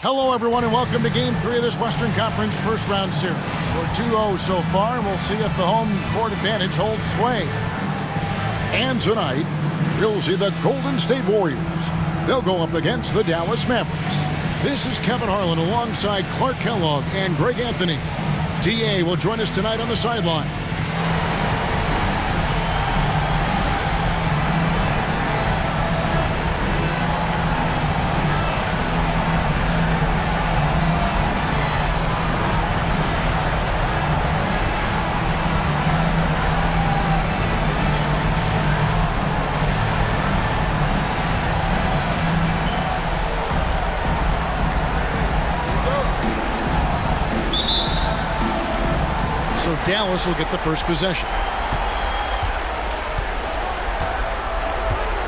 Hello, everyone, and welcome to Game 3 of this Western Conference first-round series. We're 2-0 so far, and we'll see if the home court advantage holds sway. And tonight, we'll see the Golden State Warriors. They'll go up against the Dallas Mavericks. This is Kevin Harlan alongside Clark Kellogg and Greg Anthony. DA will join us tonight on the sideline. So Dallas will get the first possession.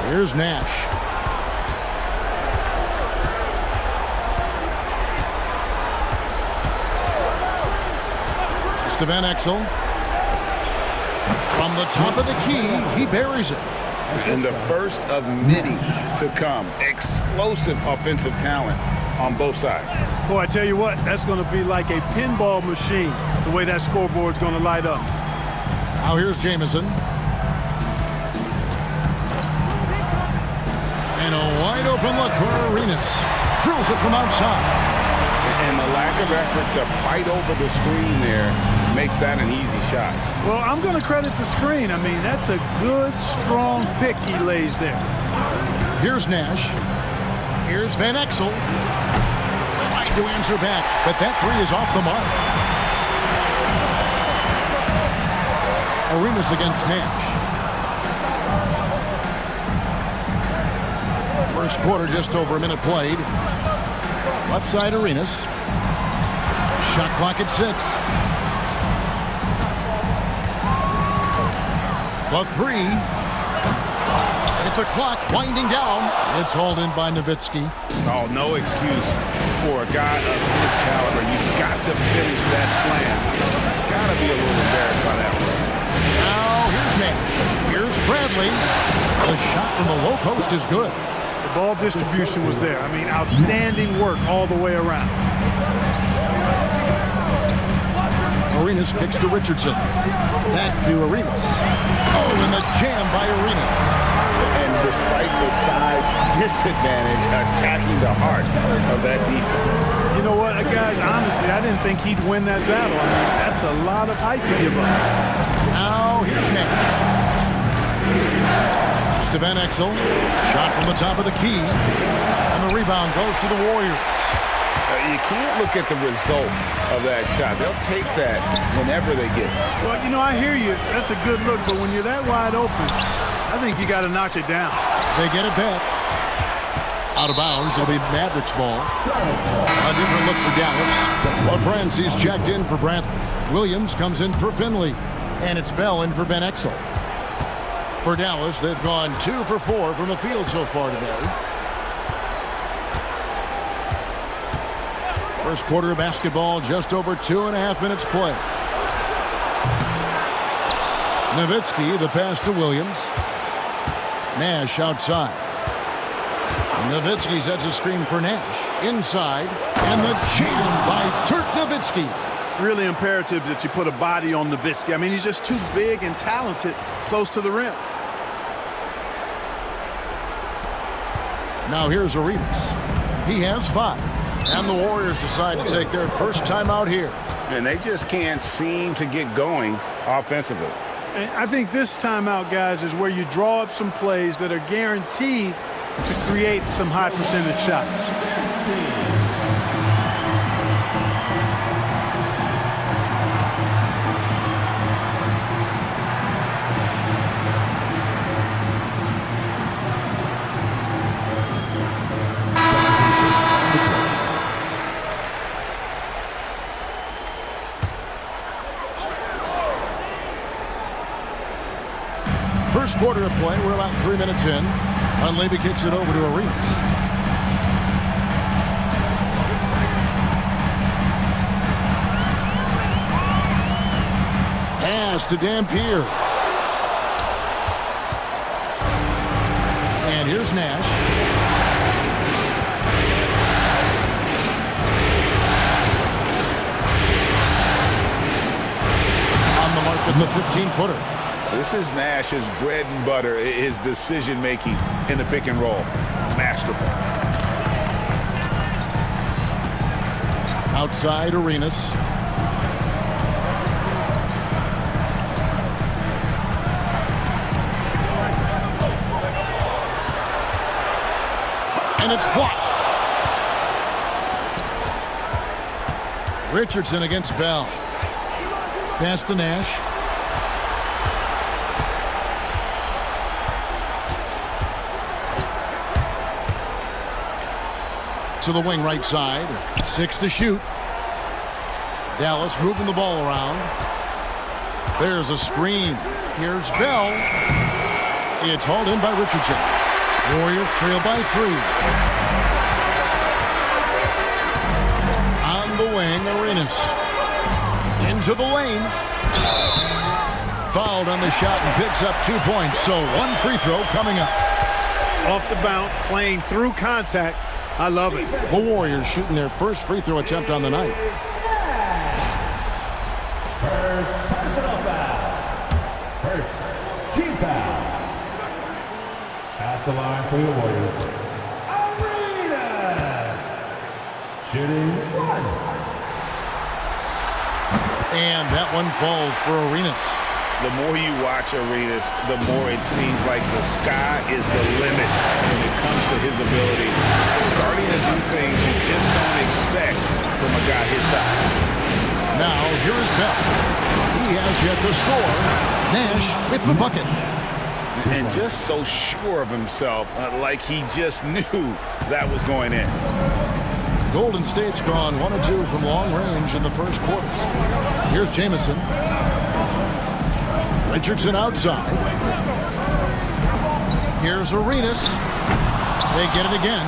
Here's Nash. Van Exel. From the top of the key, he buries it. And the first of many to come. Explosive offensive talent on both sides. Boy, I tell you what, that's going to be like a pinball machine, the way that scoreboard's going to light up. Now here's Jamison. And a wide open look for Arenas. Drills it from outside. And the lack of effort to fight over the screen there makes that an easy shot. Well, I'm going to credit the screen. I mean, that's a good, strong pick he lays there. Here's Nash. Here's Van Exel. Trying to answer back, but that three is off the mark. Arenas against Nash. First quarter, just over a minute played. Left side, Arenas. Shot clock at 6. The three. With the clock winding down, it's hauled in by Nowitzki. Oh, no excuse for a guy of his caliber. You've got to finish that slam. Got to be a little embarrassed by that one. Now here's Nash. Here's Bradley. The shot from the low post is good. The ball distribution was there. I mean, outstanding work all the way around. Arenas kicks to Richardson. Back to Arenas. Oh, and the jam by Arenas. And despite the size disadvantage, attacking the heart of that defense. You know what, guys, honestly, I didn't think he'd win that battle. I mean, that's a lot of height to give up. Now here's Nash. Van Exel. Shot from the top of the key. And the rebound goes to the Warriors. You can't look at the result of that shot. They'll take that whenever they get it. Well, you know, I hear you. That's a good look, but when you're that wide open, I think you got to knock it down. They get it back. Out of bounds, it'll be Mavericks ball. A different look for Dallas. Well, friends, he's checked in for Bradley. Williams comes in for Finley. And it's Bell in for Van Exel. For Dallas, they've gone 2 for 4 from the field so far today. First quarter of basketball, just over 2.5 minutes play. Nowitzki, the pass to Williams. Nash outside. Nowitzki sets a screen for Nash. Inside, and the jam by Dirk Nowitzki. Really imperative that you put a body on Nowitzki. I mean, he's just too big and talented close to the rim. Now here's Arenas. He has 5. And the Warriors decide to take their first timeout here. And they just can't seem to get going offensively. And I think this timeout, guys, is where you draw up some plays that are guaranteed to create some high percentage shots. First quarter of play, we're about 3 minutes in. Dunleavy kicks it over to Arenas. Pass to Dampier. And here's Nash. from the 15-footer. This is Nash's bread and butter, his decision-making in the pick and roll. Masterful. Outside Arenas. And it's blocked. Richardson against Bell. Pass to Nash. To the wing right side. 6 to shoot. Dallas moving the ball around. There's a screen. Here's Bell. It's hauled in by Richardson. Warriors trail by 3. On the wing, Arenas. Into the lane. Fouled on the shot and picks up 2 points. So 1 free throw coming up. Off the bounce, playing through contact. I love it. The Warriors shooting their first free throw attempt on the night. First personal foul. First team foul. At the line for the Warriors. Arenas. Shooting 1. And that one falls for Arenas. The more you watch Arenas, the more it seems like the sky is the limit when it comes to his ability. Starting to do things you just don't expect from a guy his size. Now, here is Bell. He has yet to score. Nash with the bucket. And just so sure of himself, like he just knew that was going in. Golden State's gone 1 of 2 from long range in the first quarter. Here's Jamison. Richardson outside. Here's Arenas. They get it again.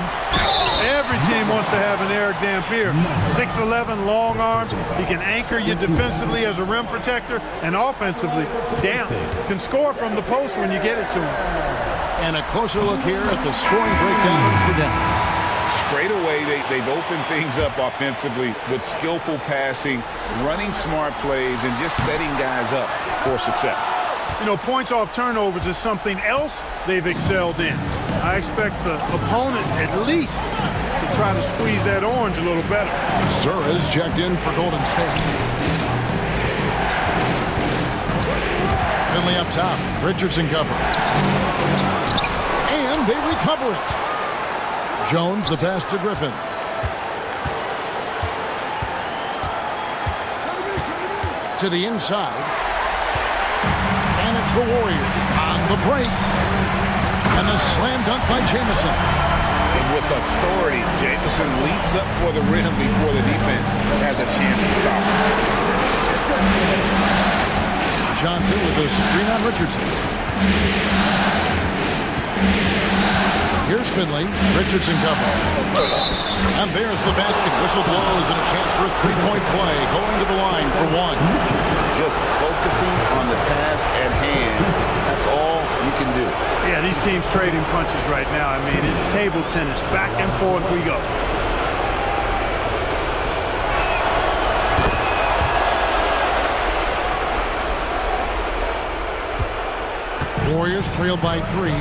Every team wants to have an Eric Dampier. 6'11", long arms. He can anchor you defensively as a rim protector and offensively down. Can score from the post when you get it to him. And a closer look here at the scoring breakdown for Dallas. Straight away, they've opened things up offensively with skillful passing, running smart plays, and just setting guys up for success. You know, points off turnovers is something else they've excelled in. I expect the opponent at least to try to squeeze that orange a little better. Zura's checked in for Golden State. Finley up top. Richardson cover. And they recover it. Jones, the pass to Griffin. To the inside. And it's the Warriors on the break. And the slam dunk by Jamison. And with authority, Jamison leaps up for the rim before the defense has a chance to stop him. Johnson with a screen on Richardson. Here's Finley. Richardson cover. And there's the basket. Whistle blows and a chance for a 3-point play. Going to the line for 1. Just focusing on the task at hand. That's all you can do. Yeah, these teams trading punches right now. I mean, it's table tennis. Back and forth we go. Warriors trail by 3.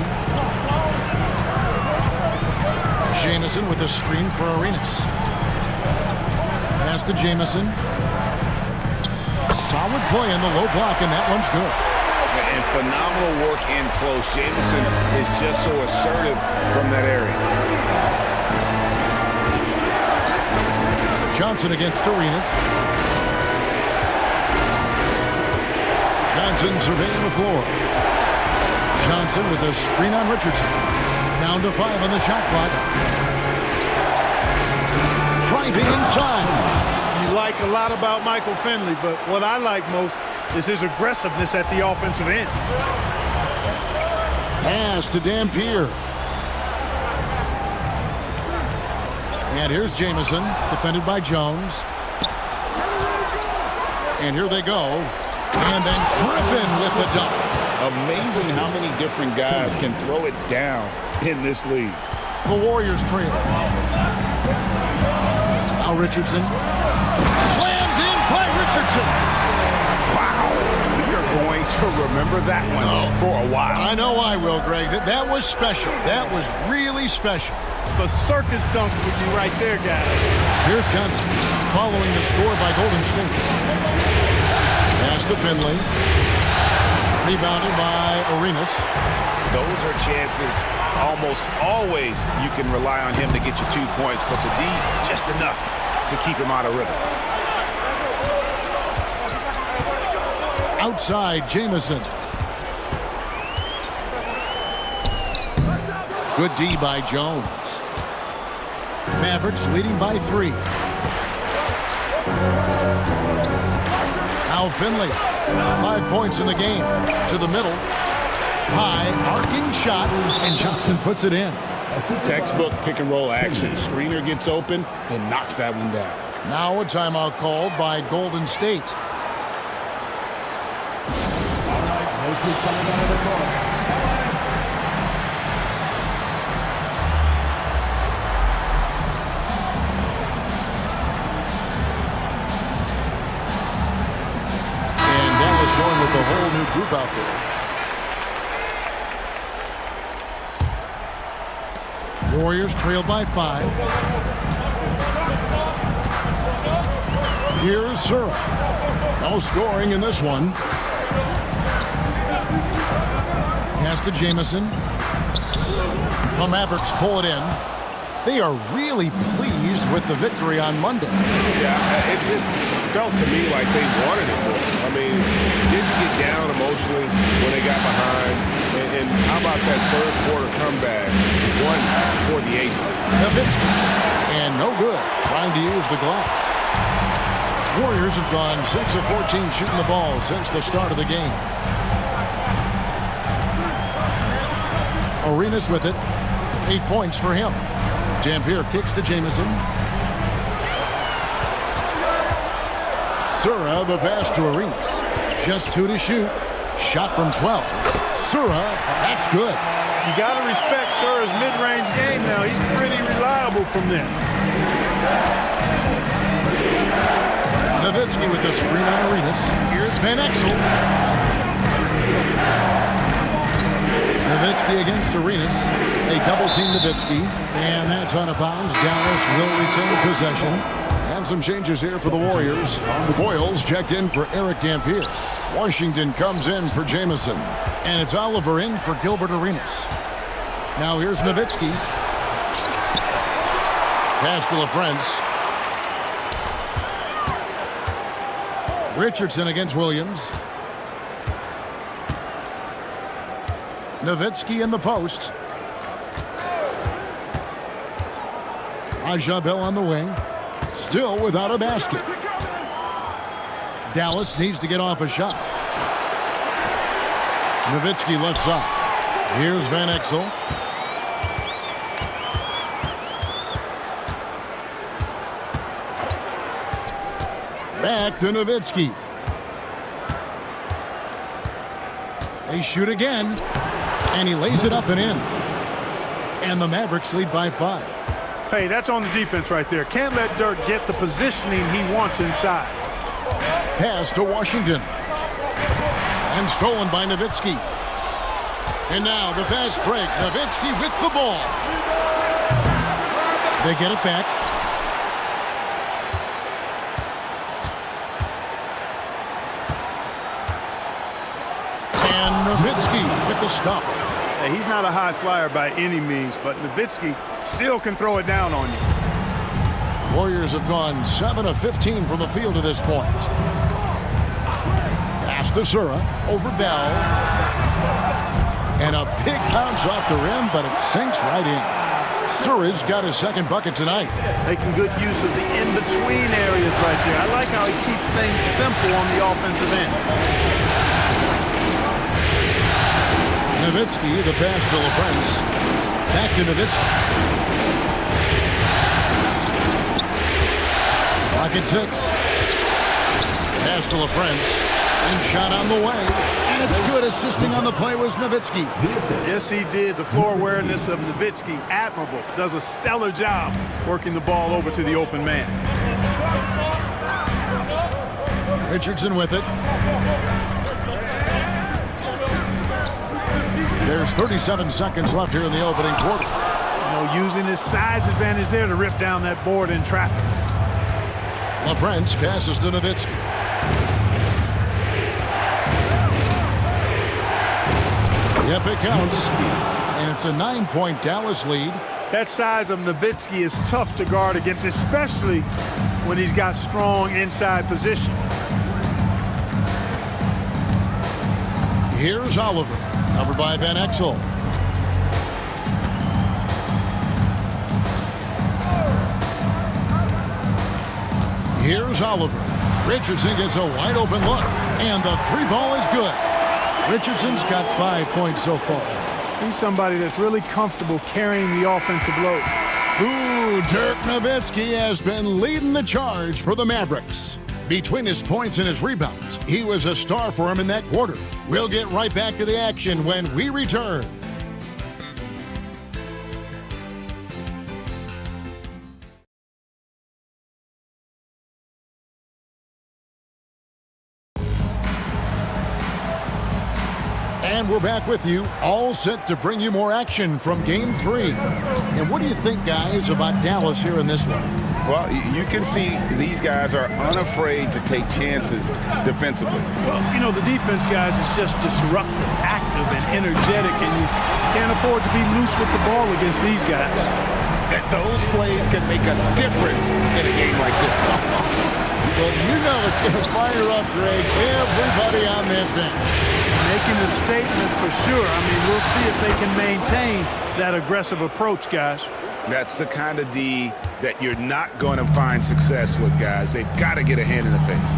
Jamison with a screen for Arenas. Pass to Jamison. Solid play in the low block, and that one's good. And phenomenal work in close. Jamison is just so assertive from that area. Johnson against Arenas. Johnson surveying the floor. Johnson with a screen on Richardson. Down to 5 on the shot clock. Driving inside. You like a lot about Michael Finley, but what I like most is his aggressiveness at the offensive end. Pass to Dampier. And here's Jamison, defended by Jones. And here they go. And then Griffin with the dunk. Amazing how many different guys can throw it down in this league. The Warriors trail. Now Richardson. Slammed in by Richardson. Wow. We are going to remember that one for a while. I know I will, Greg. That was special. That was really special. The circus dunk for you right there, guys. Here's Johnson following the score by Golden State. Pass to Finley. Rebounded by Arenas. Those are chances almost always you can rely on him to get you 2 points, but the D just enough to keep him out of rhythm. Outside, Jamison. Good D by Jones. Mavericks leading by 3. Now Finley. 5 points in the game. To the middle. High, arcing shot, and Johnson puts it in. Textbook pick-and-roll action. Screener gets open and knocks that one down. Now a timeout called by Golden State. And Dallas going with a whole new group out there. Warriors trail by 5. Here's Sura. No scoring in this one. Pass to Jamison. The Mavericks pull it in. They are really pleased with the victory on Monday. Yeah, it just felt to me like they wanted it more. I mean, didn't get down emotionally when they got behind. And how about that third quarter comeback? 1-48. Nowitzki. And no good. Trying to use the gloves. Warriors have gone 6 of 14 shooting the ball since the start of the game. Arenas with it. 8 points for him. Dampier kicks to Jamison. Sura, the pass to Arenas. Just 2 to shoot. Shot from 12. Sura, that's good. You got to respect Sura's mid-range game now. He's pretty reliable from there. Nowitzki with the screen on Arenas. Here's Van Exel. Nowitzki against Arenas. They double-team Nowitzki. And that's out of bounds. Dallas will retain possession. And some changes here for the Warriors. Boyles checked in for Eric Dampier. Washington comes in for Jamison. And it's Oliver in for Gilbert Arenas. Now here's Nowitzki. Pass to LaFrance. Richardson against Williams. Nowitzki in the post. Raja Bell on the wing. Still without a basket. Dallas needs to get off a shot. Nowitzki left side. Here's Van Exel. Back to Nowitzki. They shoot again. And he lays it up and in. And the Mavericks lead by 5. Hey, that's on the defense right there. Can't let Dirk get the positioning he wants inside. Pass to Washington. And stolen by Nowitzki. And now the fast break. Nowitzki with the ball. They get it back. And Nowitzki with the stuff. Hey, he's not a high flyer by any means, but Nowitzki still can throw it down on you. Warriors have gone 7 of 15 from the field to this point. Pass to Sura, over Bell. And a big bounce off the rim, but it sinks right in. Sura's got his second bucket tonight. Making good use of the in-between areas right there. I like how he keeps things simple on the offensive end. Nowitzki, the pass to LaFrance. Back to Nowitzki. Pocket 6. Pass to LaFrance. And shot on the way. And it's good. Assisting on the play was Nowitzki. Yes, he did. The floor awareness of Nowitzki, admirable. Does a stellar job working the ball over to the open man. Richardson with it. There's 37 seconds left here in the opening quarter. Using his size advantage there to rip down that board in traffic. LaFrance passes to Nowitzki. Yep, it counts. And it's a 9-point Dallas lead. That size of Nowitzki is tough to guard against, especially when he's got strong inside position. Here's Oliver, covered by Van Exel. Here's Oliver. Richardson gets a wide open look, and the three ball is good. Richardson's got 5 points so far. He's somebody that's really comfortable carrying the offensive load. Ooh, Dirk Nowitzki has been leading the charge for the Mavericks. Between his points and his rebounds, he was a star for him in that quarter. We'll get right back to the action when we return. And we're back with you, all set to bring you more action from Game 3. And what do you think, guys, about Dallas here in this one? Well, you can see these guys are unafraid to take chances defensively. Well, the defense, guys, is just disruptive, active, and energetic, and you can't afford to be loose with the ball against these guys. And those plays can make a difference in a game like this. Well, it's going to fire up, Greg, everybody on that bench. Making a statement for sure. We'll see if they can maintain that aggressive approach, guys. That's the kind of D that you're not going to find success with, guys. They've got to get a hand in the face.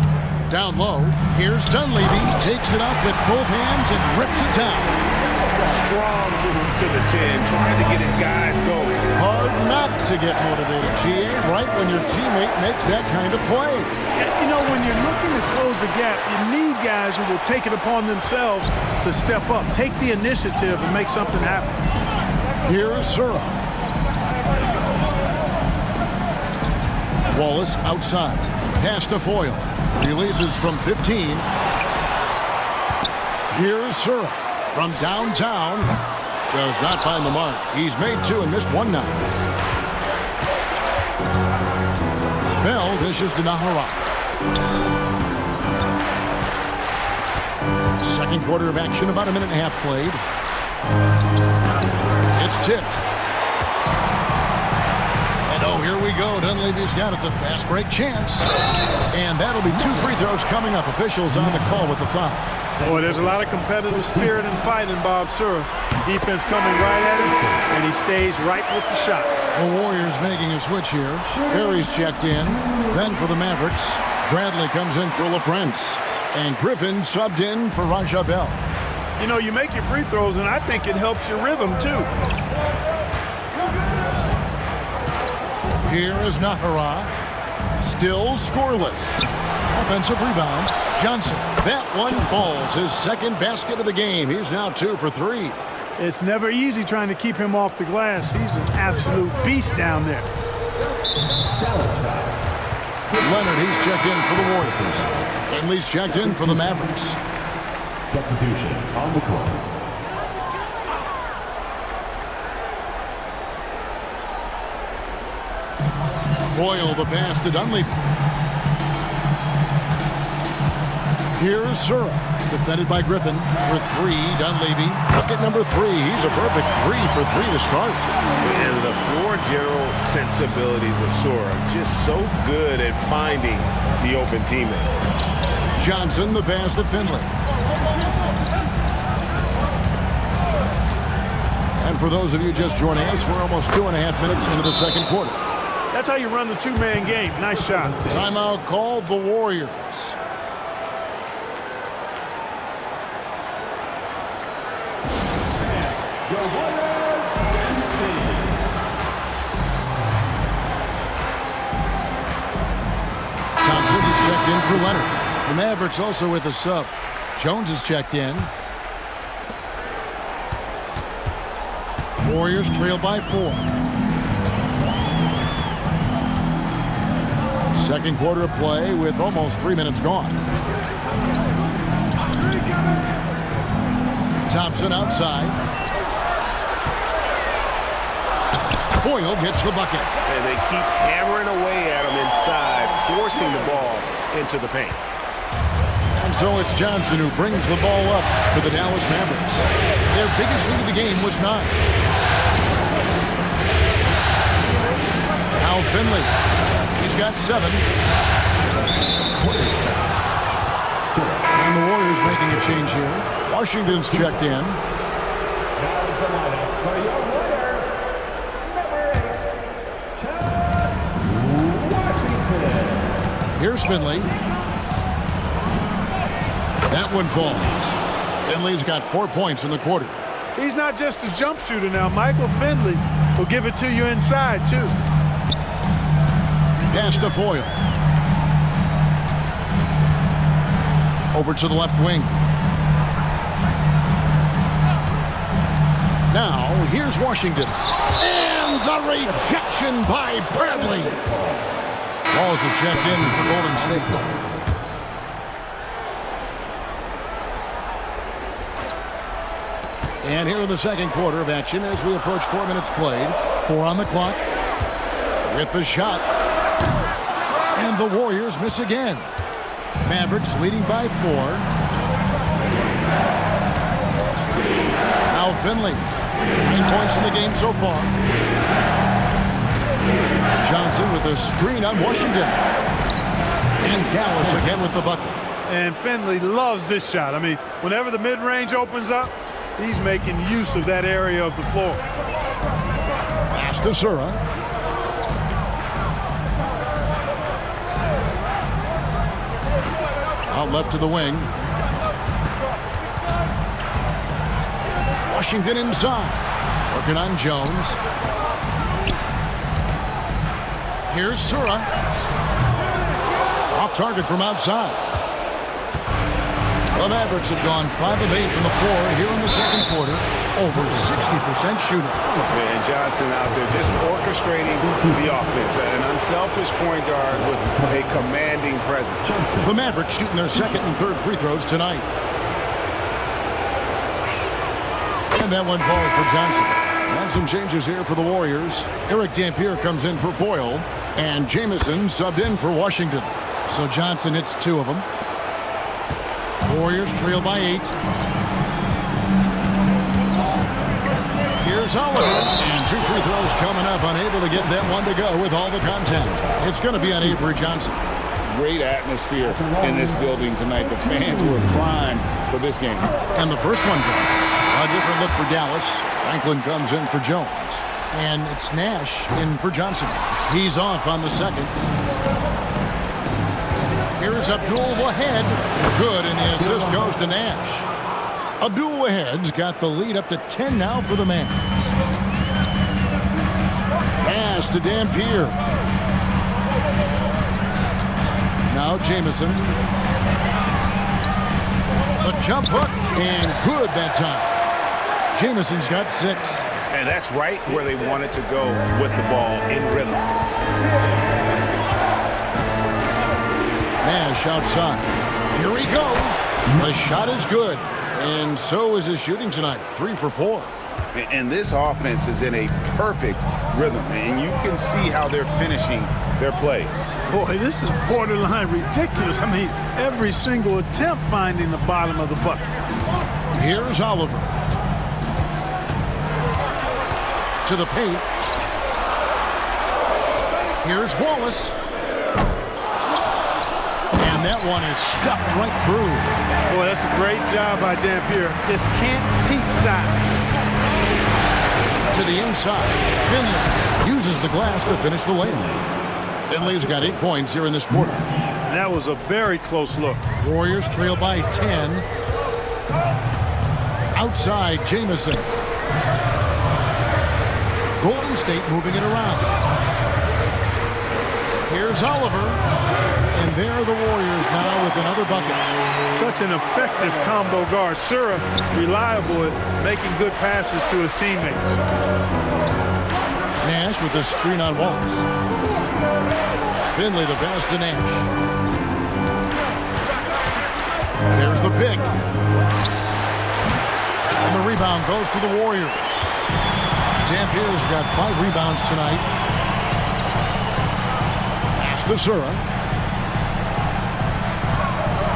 Down low, here's Dunleavy, takes it up with both hands and rips it down. Strong move to the 10, trying to get his guys going. Hard not to get motivated, GA, right when your teammate makes that kind of play. When you're looking to close the gap, you need guys who will take it upon themselves to step up, take the initiative, and make something happen. Here's Sura. Wallace outside. Pass to Foyle. Releases from 15. Here's Sura from downtown. Does not find the mark. He's made two and missed one now. Bell dishes to Nahara. Second quarter of action, about a minute and a half played. It's tipped. And here we go. Dunleavy's got it, the fast break chance. And that'll be two free throws coming up. Officials on the call with the foul. Boy, there's a lot of competitive spirit and fight in Bob Sura. Defense coming right at him, and he stays right with the shot. The Warriors making a switch here. Perry's checked in. Then for the Mavericks, Bradley comes in for LaFrance. And Griffin subbed in for Raja Bell. You make your free throws, and I think it helps your rhythm, too. Here is Nahara. Still scoreless. Offensive rebound. Johnson. That one falls. His second basket of the game. He's now 2 for 3. It's never easy trying to keep him off the glass. He's an absolute beast down there. Leonard, he's checked in for the Warriors. Finley's checked in for the Mavericks. Substitution on the court. Boyle, the pass to Dunleavy. Here's Sura, defended by Griffin for 3. Dunleavy, bucket number 3. He's a perfect 3 for 3 to start. And the floor general sensibilities of Sura, just so good at finding the open teammate. Johnson, the pass to Finley. And for those of you just joining us, we're almost 2.5 minutes into the second quarter. That's how you run the two-man game. Nice shot. Timeout called the Warriors. Thompson is checked in for Leonard. The Mavericks also with a sub. Jones is checked in. Warriors trail by 4. Second quarter of play with almost 3 minutes gone. Thompson outside. Foyle gets the bucket. And they keep hammering away at him inside, forcing the ball into the paint. And so it's Johnson who brings the ball up for the Dallas Mavericks. Their biggest lead of the game was 9. Now Finley. He's got 7. And the Warriors making a change here. Washington's checked in. Here's Finley. That one falls. Finley's got 4 points in the quarter. He's not just a jump shooter now. Michael Finley will give it to you inside, too. Pass to Foyle. Over to the left wing. Now, here's Washington. And the rejection by Bradley. Walls is checked in for Golden State. And here in the second quarter of action as we approach 4 minutes played. 4 on the clock. With the shot. And the Warriors miss again. Mavericks leading by 4. Now Finley. 9 points in the game so far. Johnson with a screen on Washington. And Dallas again with the bucket. And Finley loves this shot. I mean, whenever the mid-range opens up, he's making use of that area of the floor. Pass to Sura. Out left to the wing. Washington inside. Working on Jones. Here's Sura. Off target from outside. The Mavericks have gone 5 of 8 from the floor here in the second quarter. Over 60% shooting. And Johnson out there just orchestrating the offense. An unselfish point guard with a commanding presence. The Mavericks shooting their second and third free throws tonight. And that one falls for Johnson. And some changes here for the Warriors. Eric Dampier comes in for Foyle. And Jamison subbed in for Washington. So Johnson hits 2 of them. Warriors trail by 8. Here's Oliver. And 2 free throws coming up. Unable to get that one to go with all the contact. It's going to be on Avery Johnson. Great atmosphere in this building tonight. The fans were primed for this game. And the first one drops. A different look for Dallas. Franklin comes in for Jones. And it's Nash in for Johnson. He's off on the second. Here's Abdul Wahed. Good, and the assist goes to Nash. Abdul Wahed's got the lead up to 10 now for the Mavs. Pass to Dampier. Now Jamison. The jump hook, and good that time. Jamison's got 6. And that's right where they wanted to go with the ball in rhythm. Nash outside. Here he goes. The shot is good. And so is his shooting tonight. 3 for 4. And this offense is in a perfect rhythm. And you can see how they're finishing their plays. Boy, this is borderline ridiculous. I mean, every single attempt finding the bottom of the bucket. Here's Oliver. To the paint. Here's Wallace. And that one is stuffed right through. Boy, that's a great job by Dampier. Just can't teach size. To the inside. Finley uses the glass to finish the layup. Finley's got 8 points here in this quarter. That was a very close look. Warriors trail by 10. Outside, Jamison. Golden State moving it around. Here's Oliver. And there are the Warriors now with another bucket. Such an effective combo guard. Sura, reliable at making good passes to his teammates. Nash with the screen on Wallace. Finley the pass to Nash. There's the pick. And the rebound goes to the Warriors. Dampier's got 5 rebounds tonight. Pass to Sura.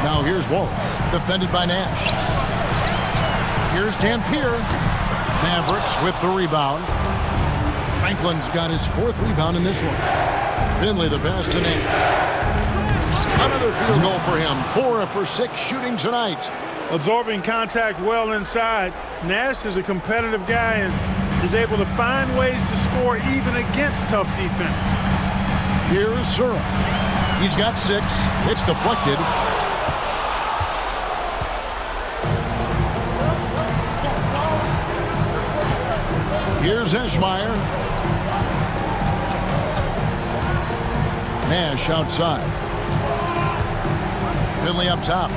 Now here's Wallace, defended by Nash. Here's Dampier. Mavericks with the rebound. Franklin's got his 4th rebound in this one. Finley the pass to Nash. Another field goal for him. 4 for 6 shooting tonight. Absorbing contact well inside. Nash is a competitive guy and is able to find ways to score even against tough defense. Here's Sura. He's got 6. It's deflected. Here's Eschmeyer. Nash outside. Finley up top.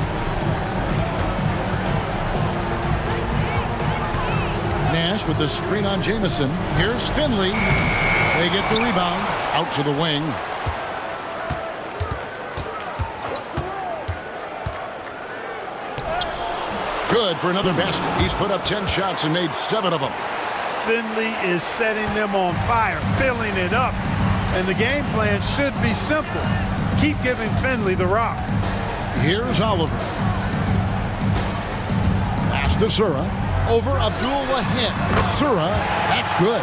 Nash with the screen on Jamison. Here's Finley. They get the rebound. Out to the wing. Good for another basket. He's put up 10 shots and made 7 of them. Finley is setting them on fire, filling it up. And the game plan should be simple. Keep giving Finley the rock. Here's Oliver. Pass to Sura. Over Abdul-Wahid. Sura, that's good.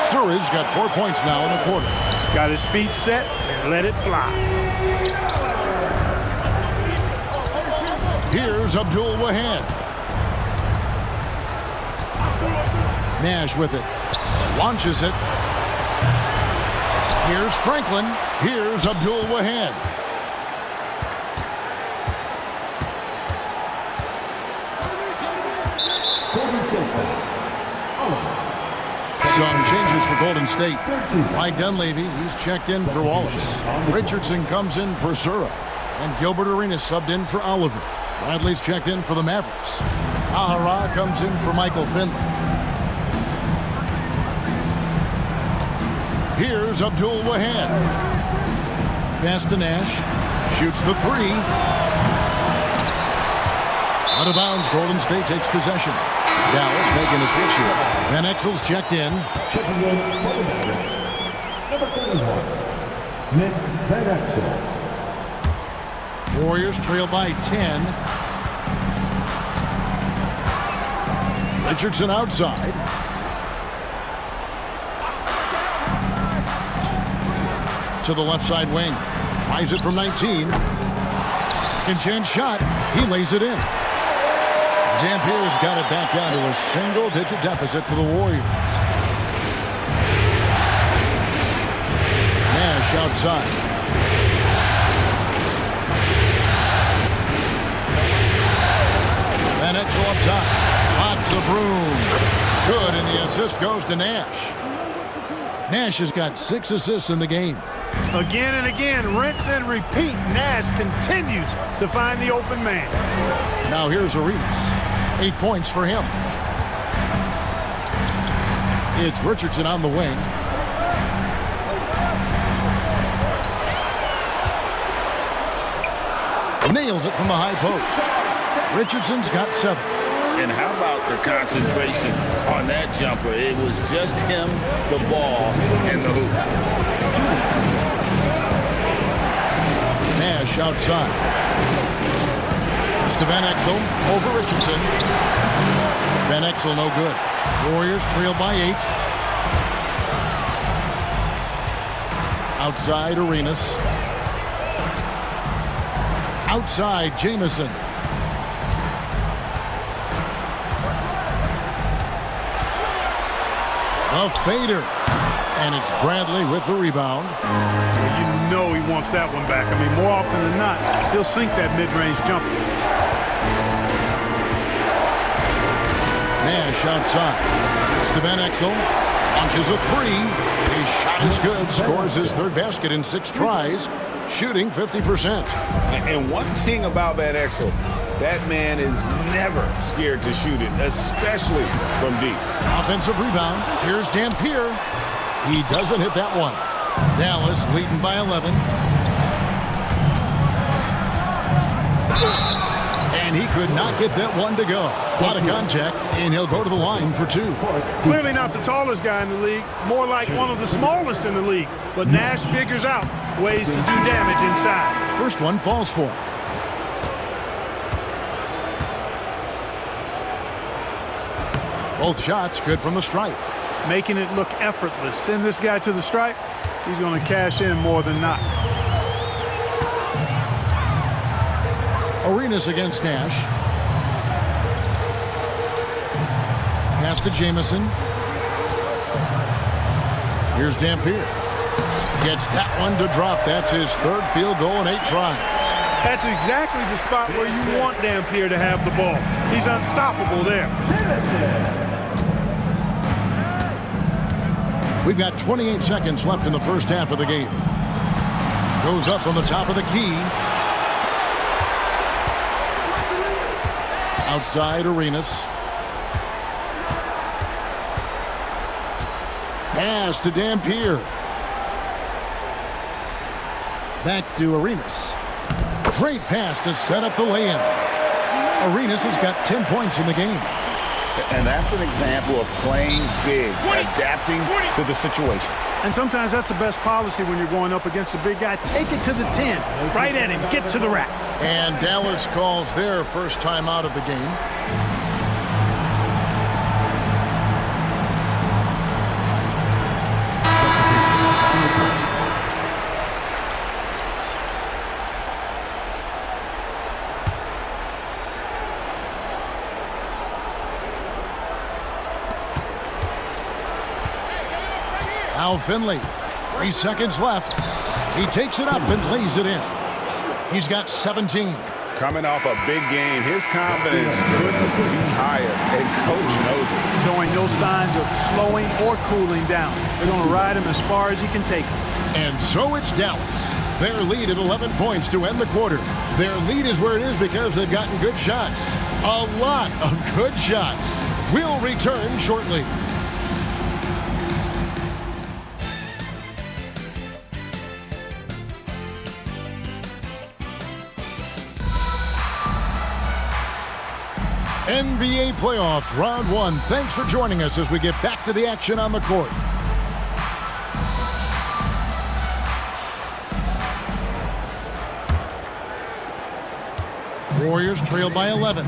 Sura's got 4 points now in the quarter. Got his feet set and let it fly. Here's Abdul-Wahid. Nash with it. Launches it. Here's Franklin. Here's Abdul-Wahid. Some changes for Golden State. Mike Dunleavy, he's checked in for Wallace. Richardson comes in for Sura. And Gilbert Arenas subbed in for Oliver. Bradley's checked in for the Mavericks. Ahara comes in for Michael Finley. Here's Abdul-Wahid. Pass to Nash. Shoots the 3. Out of bounds, Golden State takes possession. Dallas making a switch here. Van Exel's checked in. Checking in for the Mavericks. Number 31, Nick Van Exel. Warriors trail by 10. Richardson outside. To the left side wing. Tries it from 19. Second chance shot. He lays it in. Dampier's got it back down to a single-digit deficit for the Warriors. Nash outside. Van Exel up top. Lots of room. Good, and the assist goes to Nash. Nash has got 6 assists in the game. Again and again, rinse and repeat. Nash continues to find the open man. Now here's Arenas. 8 points for him. It's Richardson on the wing. Nails it from the high post. Richardson's got 7. And how about the concentration on that jumper? It was just him, the ball, and the hoop. Nash outside. It's to Van Exel over Richardson. Van Exel no good. Warriors trail by 8. Outside Arenas. Outside Jamison. A fader. And it's Bradley with the rebound. Well, you know he wants that one back. I mean, more often than not, he'll sink that mid-range jumper. Nash outside. It's to Van Exel. Launches a 3. His shot is good. Scores his 3rd basket in 6 tries. Shooting 50%. And one thing about Van Exel, that man is never scared to shoot it, especially from deep. Offensive rebound. Here's Dampier. He doesn't hit that one. Dallas leading by 11. And he could not get that one to go. Out of contact, and he'll go to the line for 2. Clearly not the tallest guy in the league, more like one of the smallest in the league. But Nash figures out ways to do damage inside. First one falls for him. Both shots good from the stripe. Making it look effortless. Send this guy to the stripe, he's going to cash in more than not. Arenas against Nash. Pass to Jamison. Here's Dampier. Gets that one to drop. That's his 3rd field goal in 8 tries. That's exactly the spot where you want Dampier to have the ball. He's unstoppable there. We've got 28 seconds left in the first half of the game. Goes up from the top of the key. Outside Arenas. Pass to Dampier. Back to Arenas. Great pass to set up the lay-in. Arenas has got 10 points in the game. And that's an example of playing big, adapting to the situation. And sometimes that's the best policy when you're going up against a big guy. Take it to the 10. Right at him. Get to the rack. And Dallas calls their first time out of the game. Now Finley, 3 seconds left. He takes it up and lays it in. He's got 17. Coming off a big game, his confidence couldn't be higher, and coach knows it. Showing no signs of slowing or cooling down. They're going to ride him as far as he can take him. And so it's Dallas. Their lead at 11 points to end the quarter. Their lead is where it is because they've gotten good shots. A lot of good shots. We'll return shortly. NBA playoffs, round 1. Thanks for joining us as we get back to the action on the court. Warriors trail by 11.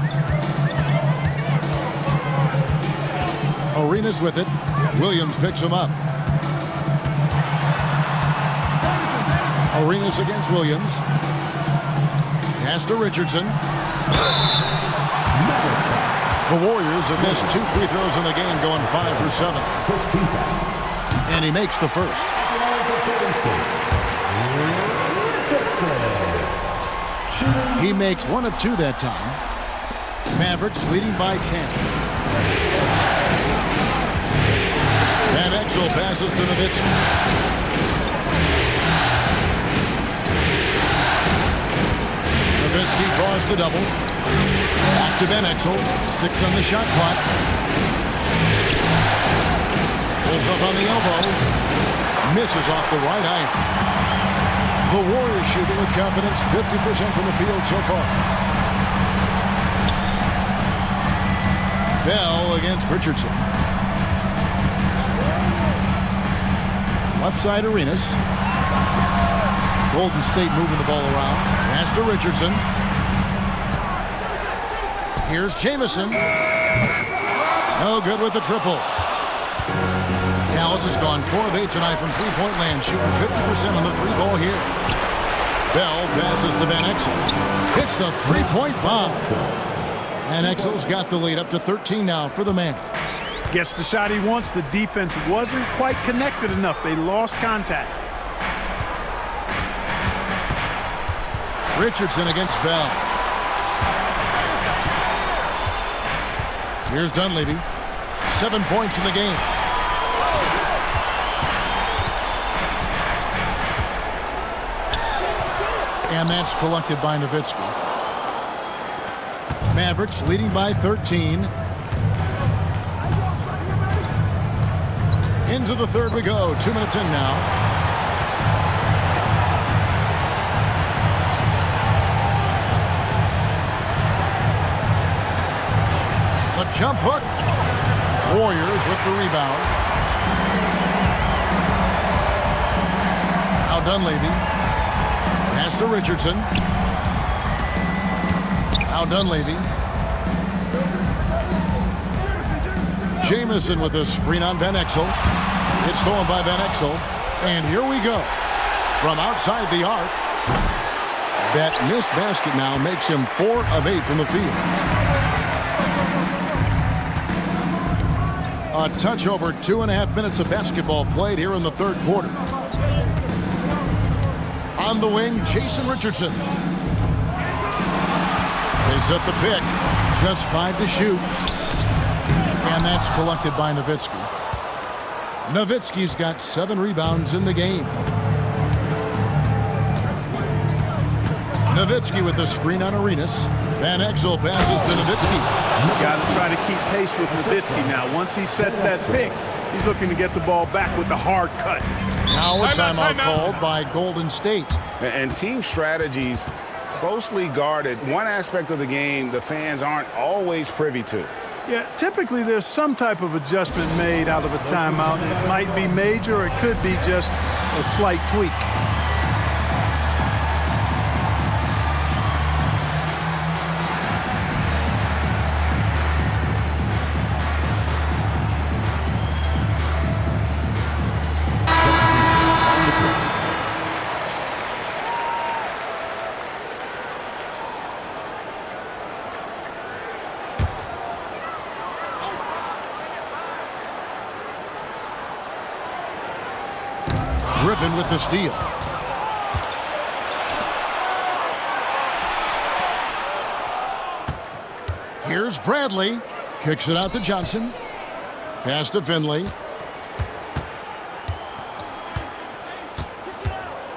Arenas with it. Williams picks him up. Arenas against Williams. Pass to Richardson. The Warriors have missed 2 free throws in the game, going 5 for 7. And he makes the first. He makes 1 of 2 that time. Mavericks leading by 10. Van Exel passes to Nowitzki. Nowitzki draws the double. Back to Van Exel. 6 on the shot clock. Pulls up on the elbow. Misses off the right iron. The Warriors shooting with confidence, 50% from the field so far. Bell against Richardson. Left side Arenas. Golden State moving the ball around. Pass to Richardson. Here's Jamison. No good with the triple. Dallas has gone 4 of 8 tonight from three-point land, shooting 50% on the 3-ball here. Bell passes to Van Exel. Hits the 3-point bomb. Van Exel's got the lead up to 13 now for the Mavs. Gets the shot he wants. The defense wasn't quite connected enough. They lost contact. Richardson against Bell. Here's Dunleavy. 7 points in the game. And that's collected by Nowitzki. Mavericks leading by 13. Into the third we go. 2 minutes in now. Jump hook. Warriors with the rebound. Now Dunleavy. Pass to Richardson. Now Dunleavy. Jamison with a screen on Van Exel. It's stolen by Van Exel. And here we go. From outside the arc. That missed basket now makes him 4 of 8 from the field. A touch over 2.5 minutes of basketball played here in the third quarter. On the wing, Jason Richardson. They set the pick. Just 5 to shoot. And that's collected by Nowitzki. Nowitzki's got 7 rebounds in the game. Nowitzki with the screen on Arenas. Van Exel passes to Nowitzki. Got to try to keep pace with Nowitzki now. Once he sets that pick, he's looking to get the ball back with the hard cut. Now a timeout called by Golden State. And team strategies closely guarded. One aspect of the game the fans aren't always privy to. Yeah, typically there's some type of adjustment made out of a timeout. It might be major or it could be just a slight tweak. Griffin with the steal. Here's Bradley. Kicks it out to Johnson. Pass to Finley.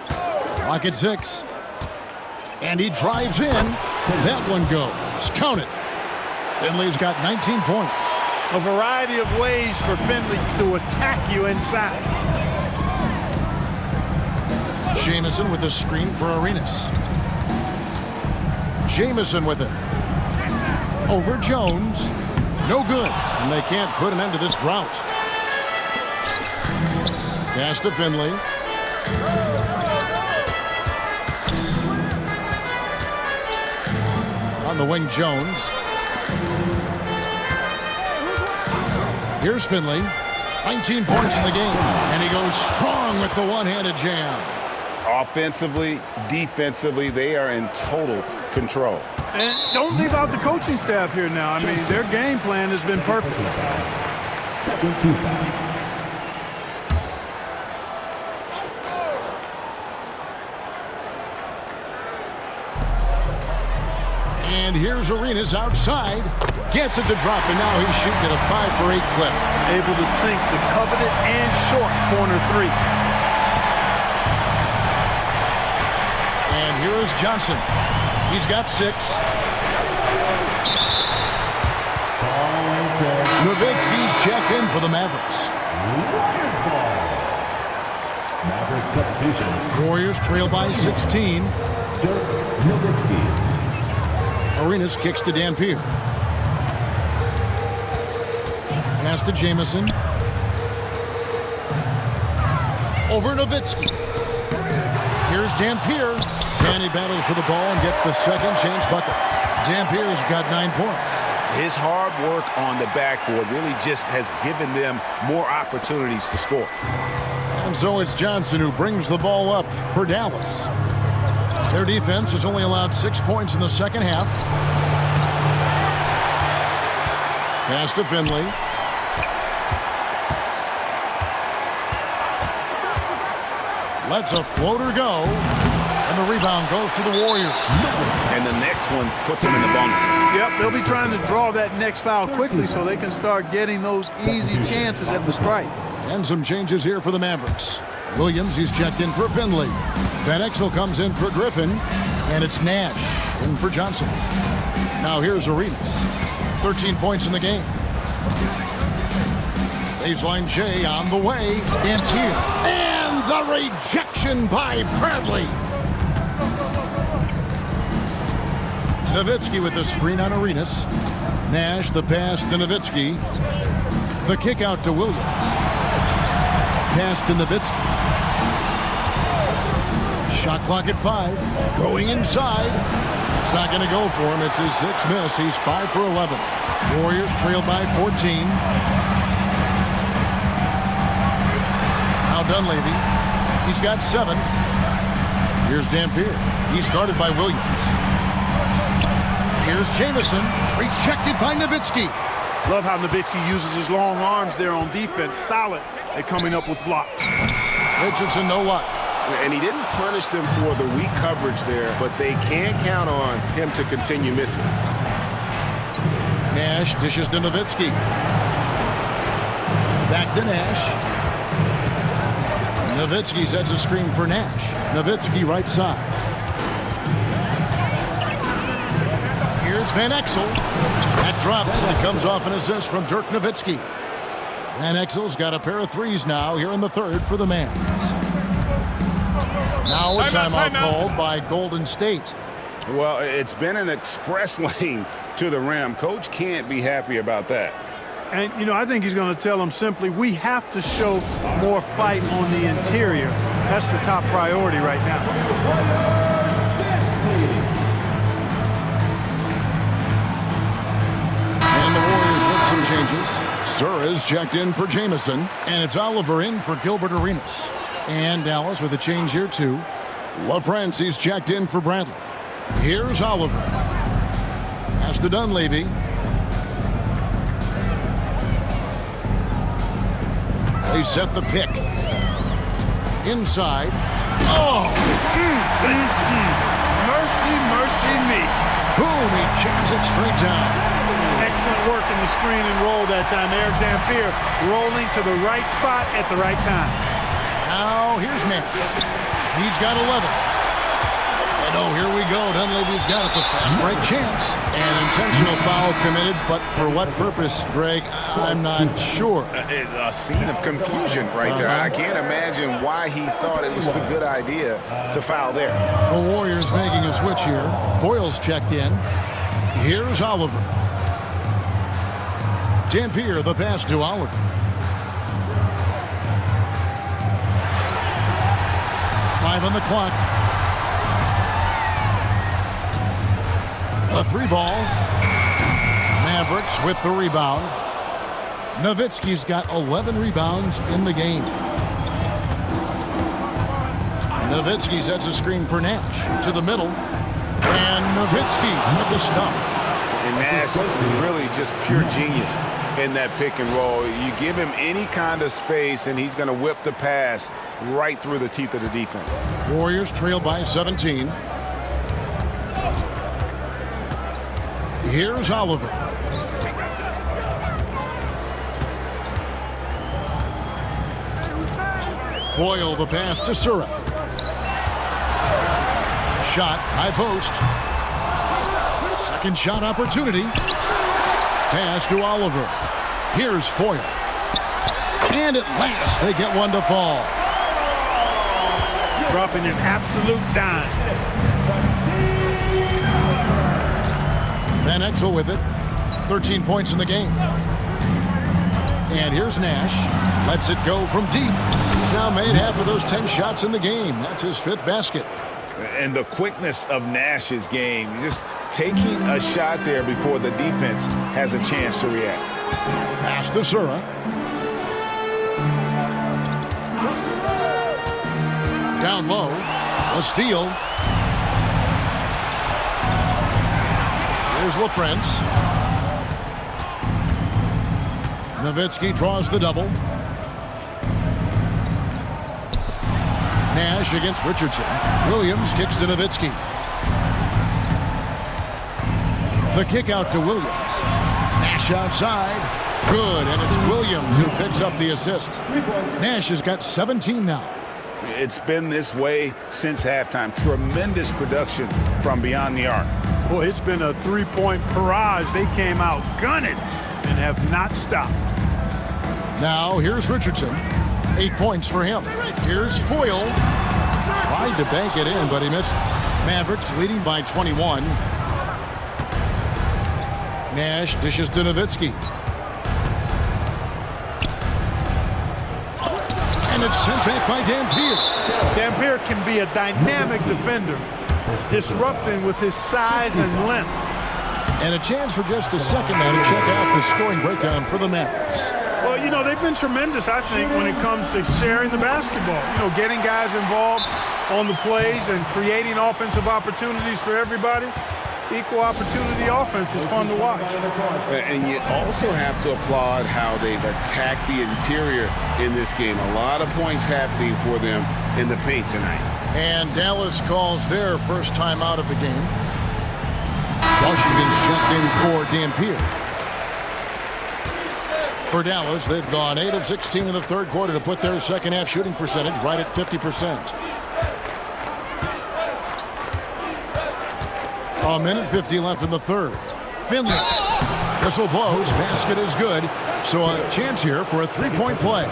Clock at 6. And he drives in. That one goes. Count it. Finley's got 19 points. A variety of ways for Finley to attack you inside. Jamison with a screen for Arenas. Jamison with it. Over Jones. No good. And they can't put an end to this drought. Pass to Finley. On the wing, Jones. Here's Finley. 19 points in the game. And he goes strong with the one-handed jam. Offensively, defensively, they are in total control. And don't leave out the coaching staff here now. I mean, their game plan has been perfect. And here's Arenas outside. Gets it to drop, and now he's shooting at a 5 for 8 clip. Able to sink the coveted and short corner 3. And here is Johnson. He's got 6. Nowitzki's checked in for the Mavericks. Mavericks substitution. Warriors trail by 16. Nowitzki. Arenas kicks to Dampier. Pass to Jamison. Over Nowitzki. Here's Dampier. And he battles for the ball and gets the second chance bucket. Dampier's got 9 points. His hard work on the backboard really just has given them more opportunities to score. And so it's Johnson who brings the ball up for Dallas. Their defense has only allowed 6 points in the second half. Pass to Finley. Lets a floater go. And the rebound goes to the Warriors. And the next one puts them in the bonus. Yep, they'll be trying to draw that next foul quickly so they can start getting those easy chances at the stripe. And some changes here for the Mavericks. Williams, he's checked in for Finley. Van Exel comes in for Griffin. And it's Nash in for Johnson. Now here's Arenas. 13 points in the game. Baseline J on the way. Dampier. And the rejection by Bradley. Nowitzki with the screen on Arenas. Nash, the pass to Nowitzki. The kick out to Williams. Pass to Nowitzki. Shot clock at 5. Going inside. It's not going to go for him. It's his 6th miss. He's 5 for 11. Warriors trail by 14. Now Dunleavy. He's got 7. Here's Dampier. He's guarded by Williams. Here's Jamison. Rejected by Nowitzki. Love how Nowitzki uses his long arms there on defense. Solid at coming up with blocks. Richardson, no luck. And he didn't punish them for the weak coverage there, but they can't count on him to continue missing. Nash dishes to Nowitzki. Back to Nash. Nowitzki sets a screen for Nash. Nowitzki right side. Here's Van Exel. That drops and it comes off an assist from Dirk Nowitzki. Van Exel's got a pair of threes now here in the 3rd for the Mavs. Now a timeout called by Golden State. Well, it's been an express lane to the rim. Coach can't be happy about that. And, you know, I think he's going to tell them simply, we have to show more fight on the interior. That's the top priority right now. And the Warriors with some changes. Sura's checked in for Jamison, and it's Oliver in for Gilbert Arenas. And Dallas with a change here, too. LaFrance's checked in for Bradley. Here's Oliver. Pass to Dunleavy. They set the pick. Inside. Oh! Mercy, mercy me. Boom! He jams it straight down. Excellent work in the screen and roll that time. Eric Dampier rolling to the right spot at the right time. Now, here's Nash. He's got 11. And oh, here we go. Dunleavy's got it. The fast break chance. An intentional foul committed, but for what purpose, Greg? I'm not sure. A scene of confusion right there. I can't imagine why he thought it was a good idea to foul there. The Warriors making a switch here. Foyle's checked in. Here's Oliver. Dampier, the pass to Oliver. Five on the clock. A 3-ball. Mavericks with the rebound. Nowitzki's got 11 rebounds in the game. Nowitzki sets a screen for Nash to the middle. And Nowitzki with the stuff. And Nash really just pure genius in that pick and roll. You give him any kind of space and he's going to whip the pass right through the teeth of the defense. Warriors trail by 17. Here's Oliver. Foyle the pass to Sura. Shot, high post. Second shot opportunity. Pass to Oliver. Here's Foyle. And at last, they get one to fall. Dropping an absolute dime. Van Exel with it. 13 points in the game. And here's Nash. Lets it go from deep. He's now made half of those 10 shots in the game. That's his 5th basket. And the quickness of Nash's game, just taking a shot there before the defense has a chance to react. Pass to Sura. Down low. A steal. Here's LaFrance. Nowitzki draws the double. Nash against Richardson. Williams kicks to Nowitzki. The kick out to Williams. Nash outside. Good, and it's Williams who picks up the assist. Nash has got 17 now. It's been this way since halftime. Tremendous production from beyond the arc. Boy, it's been a three-point barrage. They came out gunning and have not stopped. Now, here's Richardson. 8 points for him. Here's Foyle. Tried to bank it in, but he misses. Mavericks leading by 21. Nash dishes to Nowitzki. And it's sent back by Dampier. Dampier can be a dynamic defender, disrupting with his size and length. And a chance for just a second now to check out the scoring breakdown for the Mavericks. Well, you know, they've been tremendous, I think, when it comes to sharing the basketball. You know, getting guys involved on the plays and creating offensive opportunities for everybody. Equal opportunity offense is fun to watch. And you also have to applaud how they've attacked the interior in this game. A lot of points happening for them in the paint tonight. And Dallas calls their first time out of the game. Washington's checked in for Dampier. For Dallas, they've gone 8 of 16 in the third quarter to put their second half shooting percentage right at 50%. A minute 50 left in the third. Finley. Whistle blows. Basket is good. So a chance here for a three-point play.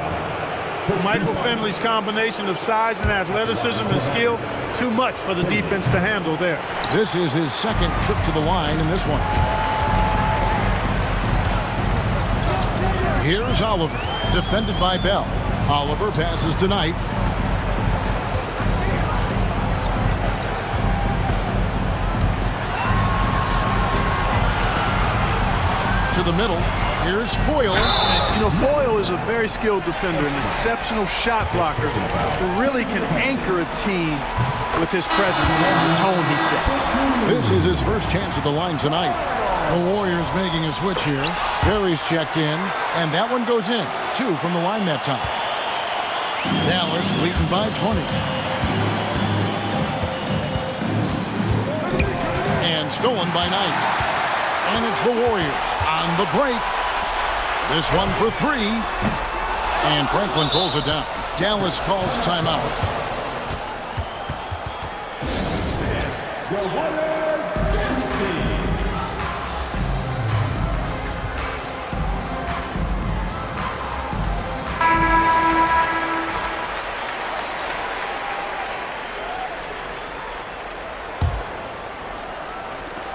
Michael Finley's combination of size and athleticism and skill, too much for the defense to handle there. This is his second trip to the line in this one. Here's Oliver, defended by Bell. Oliver passes to Knight. To the middle. Here's Foyle. You know, Foyle is a very skilled defender, an exceptional shot blocker who really can anchor a team with his presence and the tone he sets. This is his first chance at the line tonight. The Warriors making a switch here. Perry's checked in, and that one goes in. 2 from the line that time. Dallas leading by 20. And stolen by Knight. And it's the Warriors on the break. This one for 3. And Franklin pulls it down. Dallas calls timeout.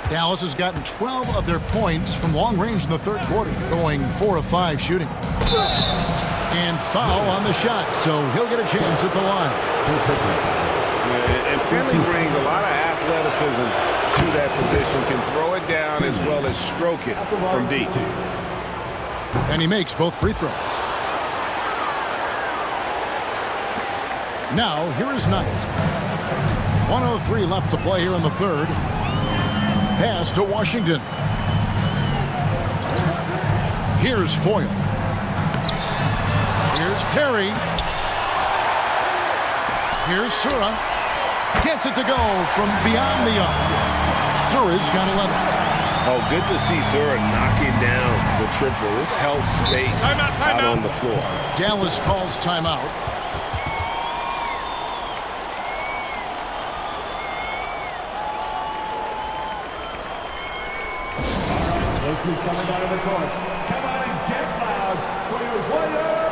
Dallas has gotten 12 of their points from long range in the third quarter, going 4 of 5 shooting. And foul on the shot, so he'll get a chance at the line. And Finley brings a lot of athleticism to that position, can throw it down as well as stroke it from deep. And he makes both free throws. Now, here is Knight. 1:03 left to play here in the third. Pass to Washington. Here's Foyle. Here's Perry. Here's Sura. Gets it to go from beyond the arc. Sura's got 11. Oh, good to see Sura knocking down the triple. This helps space out on the floor. Dallas calls timeout. Who's coming out of the court? Come on and get loud for your Warriors!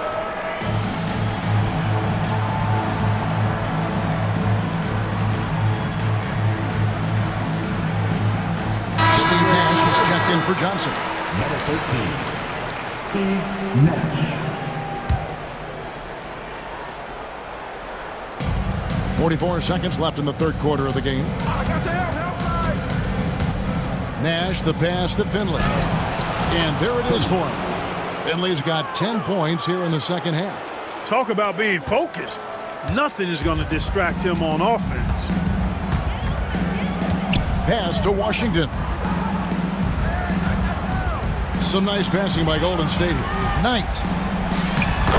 Steve Nash is checked in for Johnson. Number 13, Steve Nash. 44 seconds left in the third quarter of the game. Nash, the pass to Finley. And there it is for him. Finley's got 10 points here in the second half. Talk about being focused. Nothing is going to distract him on offense. Pass to Washington. Some nice passing by Golden State here. Knight.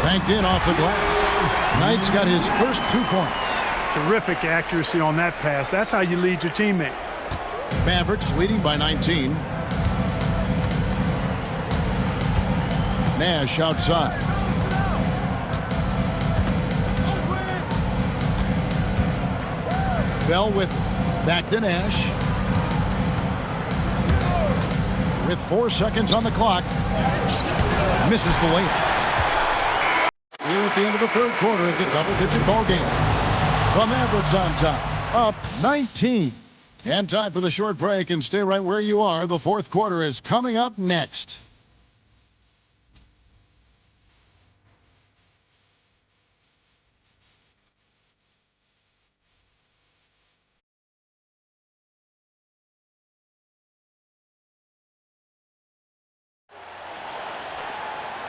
Banked in off the glass. Knight's got his first 2 points. Terrific accuracy on that pass. That's how you lead your teammate. Mavericks leading by 19. Nash outside. Bell with it. Back to Nash. With 4 seconds on the clock. Misses the layup. Here at the end of the third quarter, it's a double-digit ball game. The Mavericks on top, up 19-17. And time for the short break, and stay right where you are. The fourth quarter is coming up next.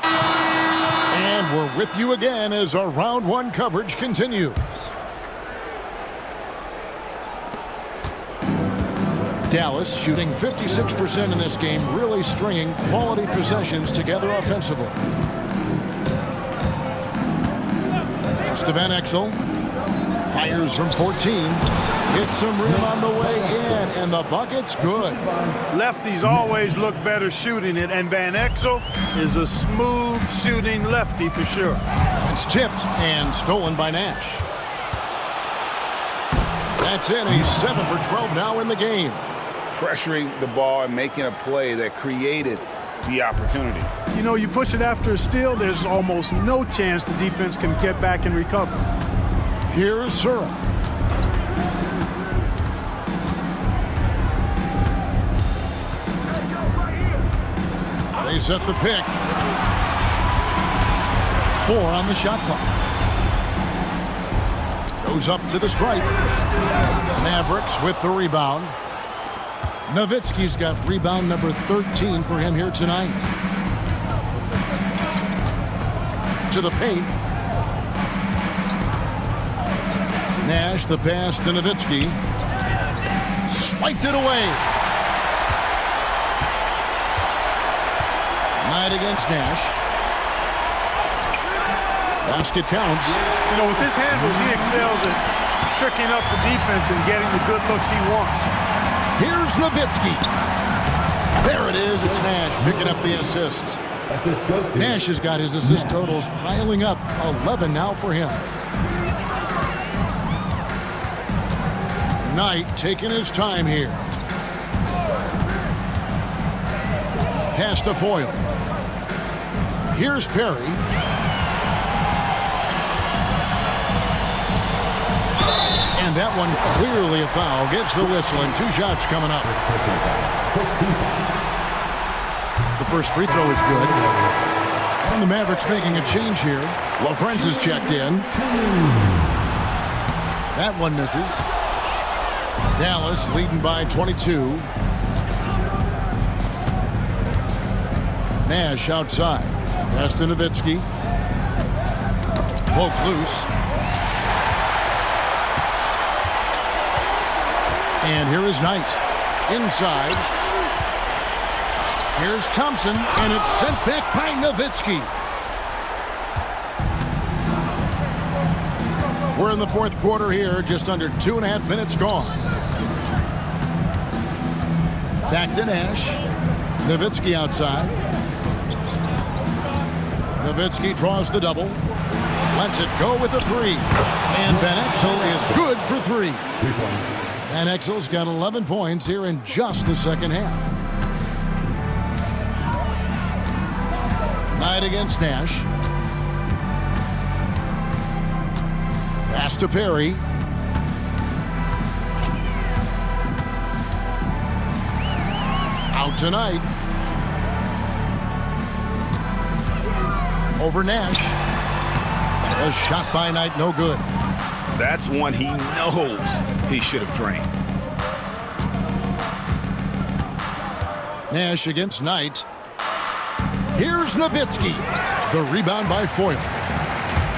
And we're with you again as our round one coverage continues. Dallas shooting 56% in this game, really stringing quality possessions together offensively. To Van Exel, fires from 14, hits some rim on the way in, and the bucket's good. Lefties always look better shooting it, and Van Exel is a smooth shooting lefty for sure. It's tipped and stolen by Nash. That's in. He's 7 for 12 now in the game. Pressuring the ball and making a play that created the opportunity. You know, you push it after a steal, there's almost no chance the defense can get back and recover. Here's Sura. They set the pick. 4 on the shot clock. Goes up to the stripe. Mavericks with the rebound. Nowitzki's got rebound number 13 for him here tonight. To the paint. Nash, the pass to Nowitzki. Swiped it away. Knight against Nash. Basket counts. You know, with his handles, he excels at tricking up the defense and getting the good looks he wants. Here's Nowitzki. There it is. It's Nash picking up the assists. Nash has got his assist totals piling up. 11 now for him. Knight taking his time here. Pass to Foyle. Here's Perry. And that one clearly a foul. Gets the whistle, and 2 shots coming up. The first free throw is good. And the Mavericks making a change here. LaFrance is checked in. That one misses. Dallas leading by 22. Nash outside. Pass to Nowitzki. Poke loose. And here is Knight. Inside. Here's Thompson, and it's sent back by Nowitzki. We're in the fourth quarter here, just under 2.5 minutes gone. Back to Nash. Nowitzki outside. Nowitzki draws the double. Lets it go with a 3. And Van Exel is good for 3. 3 points. Van Exel's got 11 points here in just the second half. Knight against Nash. Pass to Perry. Out tonight. Over Nash. A shot by Knight, no good. That's one he knows he should have drained. Nash against Knight. Here's Nowitzki. The rebound by Foyle.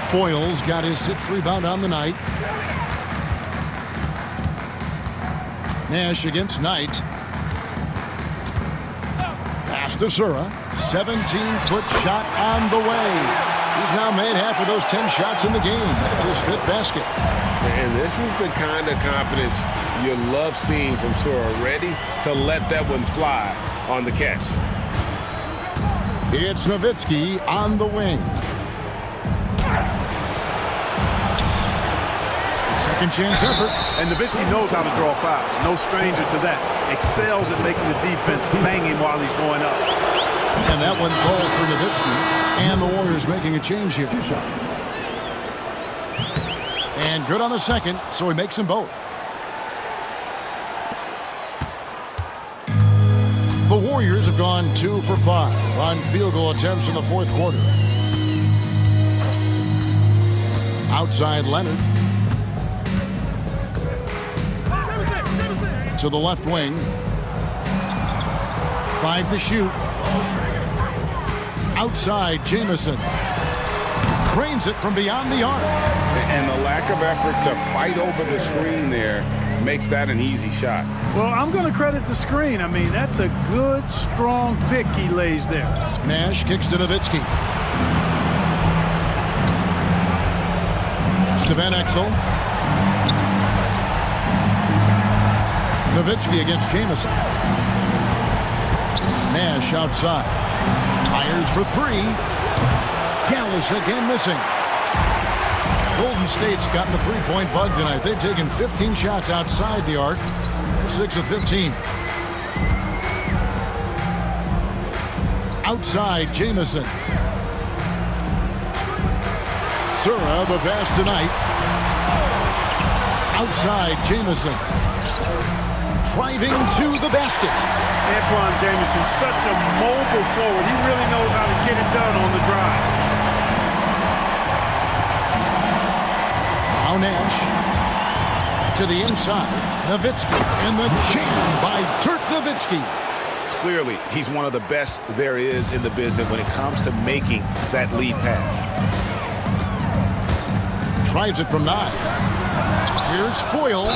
Foyle's got his 6th rebound on the night. Nash against Knight. Pass to Sura. 17-foot shot on the way. He's now made half of those 10 shots in the game. That's his 5th basket. And this is the kind of confidence you love seeing from Sura, ready to let that one fly on the catch. It's Nowitzki on the wing. Second chance effort. And Nowitzki knows how to draw fouls. No stranger to that. Excels at making the defense bang him while he's going up. And that one falls for Nowitzki. And the Warriors making a change here. 2 shots. And good on the second, so he makes them both. Warriors have gone 2 for 5 on field goal attempts in the fourth quarter. Outside Leonard. To the left wing. 5 to shoot. Outside Jamison. Cranes it from beyond the arc. And the lack of effort to fight over the screen there makes that an easy shot. Well, I'm going to credit the screen. I mean, that's a good, strong pick he lays there. Nash kicks to Nowitzki. To Van Exel. Nowitzki against Jamison. Nash outside. Fires for 3. Dallas again missing. Golden State's gotten the three-point bug tonight. They've taken 15 shots outside the arc. 6 of 15. Outside Jamison. Sura, the pass tonight. Outside Jamison. Driving to the basket. Antoine Jamison, such a mobile forward. He really knows how to get it done on the drive. Now Nash. To the inside. Nowitzki. And the jam by Dirk Nowitzki. Clearly, he's one of the best there is in the business when it comes to making that lead pass. Tries it from 9. Here's Foyle.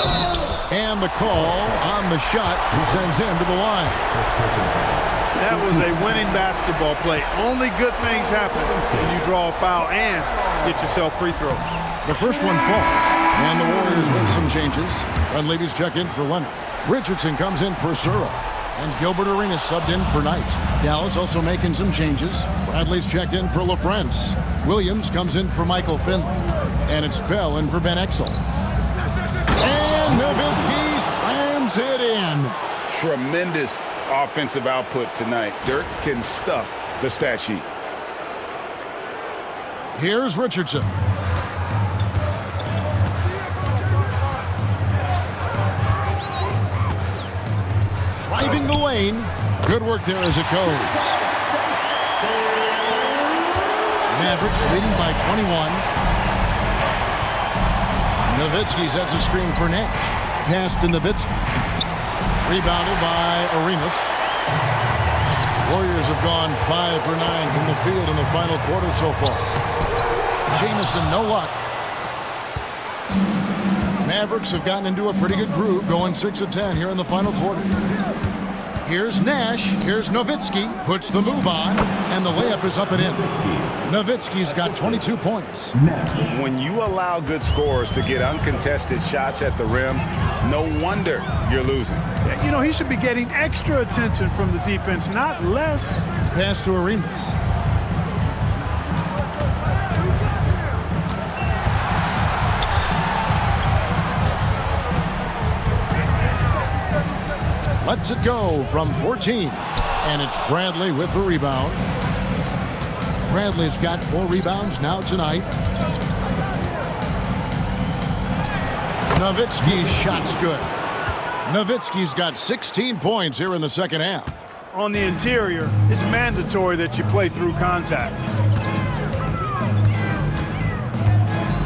And the call on the shot. He sends him to the line. That was a winning basketball play. Only good things happen when you draw a foul and get yourself free throws. The first one falls. And the Warriors with some changes. Dunleavy's check in for Leonard. Richardson comes in for Sura. And Gilbert Arenas subbed in for Knight. Dallas also making some changes. Bradley's checked in for LaFrentz. Williams comes in for Michael Finley. And it's Bell in for Van Exel. And Nowitzki slams it in. Tremendous offensive output tonight. Dirk can stuff the stat sheet. Here's Richardson. Driving the lane. Good work there as it goes. Mavericks leading by 21. Nowitzki sets a screen for Nash. Pass to Nowitzki. Rebounded by Arenas. Warriors have gone 5 for 9 from the field in the final quarter so far. Jamison, no luck. Mavericks have gotten into a pretty good groove, going 6 of 10 here in the final quarter. Here's Nash. Here's Nowitzki. Puts the move on, and the layup is up and in. Nowitzki's got 22 points. When you allow good scorers to get uncontested shots at the rim, no wonder you're losing. You know, he should be getting extra attention from the defense, not less. Pass to Arenas. Lets it go from 14. And it's Bradley with the rebound. Bradley's got 4 rebounds now tonight. Nowitzki's shot's good. Nowitzki's got 16 points here in the second half. On the interior, it's mandatory that you play through contact.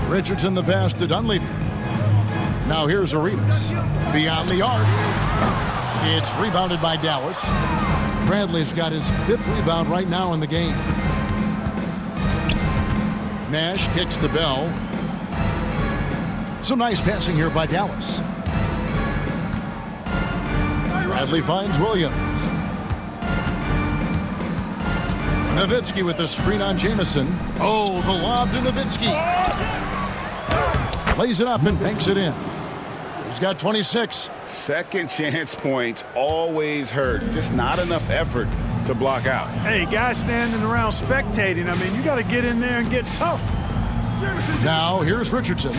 Richardson the pass to Dunleavy. Now here's Arenas. Beyond the arc. It's rebounded by Dallas. Bradley's got his 5th rebound right now in the game. Nash kicks to Bell. Some nice passing here by Dallas. Bradley finds Williams. Nowitzki with the screen on Jamison. Oh, the lob to Nowitzki. Plays it up and banks it in. He's got 26. Second chance points always hurt. Just not enough effort to block out. Hey, guys standing around spectating, I mean, you got to get in there and get tough. Now, here's Richardson.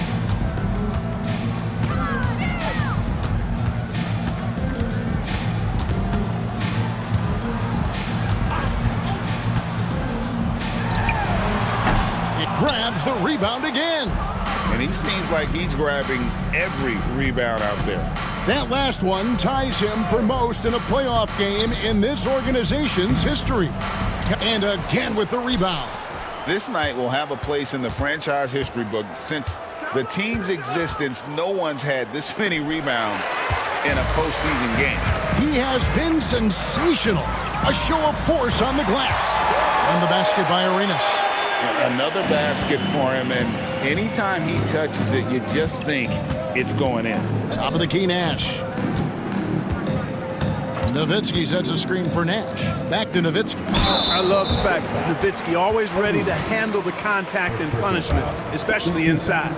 It grabs the rebound again. And he seems like he's grabbing every rebound out there. That last one ties him for most in a playoff game in this organization's history. And again with the rebound. This night will have a place in the franchise history book. Since the team's existence, no one's had this many rebounds in a postseason game. He has been sensational. A show of force on the glass. And the basket by Arenas. Another basket for him, and anytime he touches it, you just think it's going in. Top of the key, Nash. Nowitzki sets a screen for Nash. Back to Nowitzki. I love the fact that Nowitzki always ready to handle the contact and punishment, especially inside.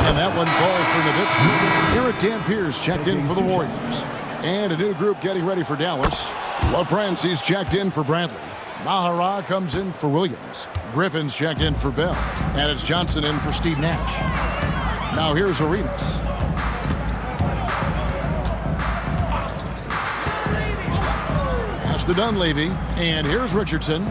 And that one falls for Nowitzki. Eric Dampier's checked in for the Warriors. And a new group getting ready for Dallas. LaFrance's checked in for Bradley. Nahara comes in for Williams. Griffin's checked in for Bell. And it's Johnson in for Steve Nash. Now here's Arenas. Pass to Dunleavy. And here's Richardson.